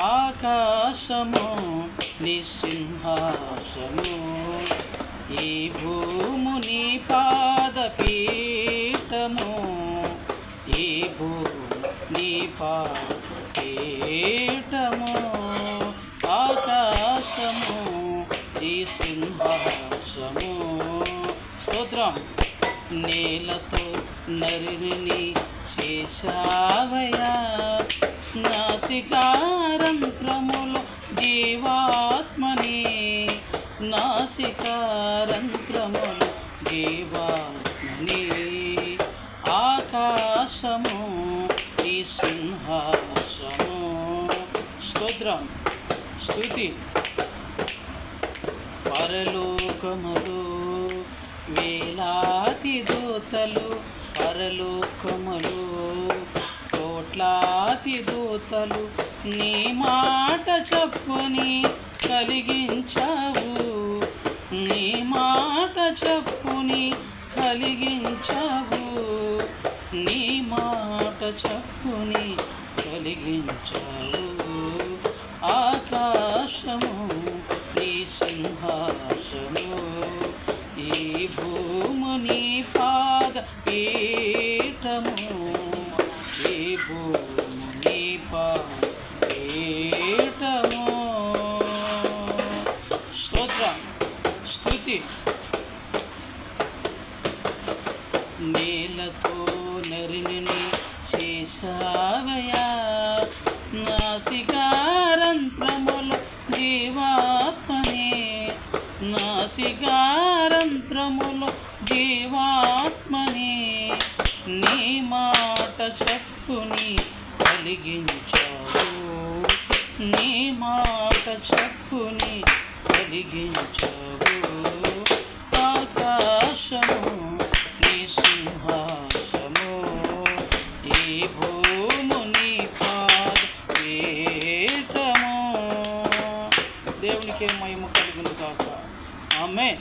ఆకాశము నీ సింహాసము, ఈ భూము నీ పాదపీఠము, ఈ భూము నీ పాదపీఠము. ఆకాశము ఈ సింహాసము. స్తోత్రం. నేలతో నరుని చేశావయ్యా, నాసికారంధ్రములో జీవాత్మని, నాసికారంధ్రములో జీవాత్మని. ఆకాశము ఈ సింహాసము. స్తోత్రం, స్తుతి. పరలోకములు వేలాది దూతలు, పరలోకములు కోట్లాది దూతలు నీ మాట చెప్పుని కలిగించావు, నీ మాట చెప్పుని కలిగించావు, నీ మాట చెప్పుని కలిగించావు. ఆకాశము నీ సింహాసము, ఈ భూము నీ పాదపీఠము, ఈ భూము నీ పాదపీఠము. స్తోత్రం, స్తుతి. నేలతో నరుని చేశావయ్యా, నాసికారంధ్రములో జీవాత్మనే, నాసికారంధ్రములో జీవాత్మనే. నీ మాట చెప్పుని కలిగించావు, నీ మాట చెప్పుని కలిగించావు. ఆకాశము నీ సింహాసము, ఈ భూము నీ పాదపీఠము. దేవునికే మహిమ కలుగును గాక. ఆమేన్.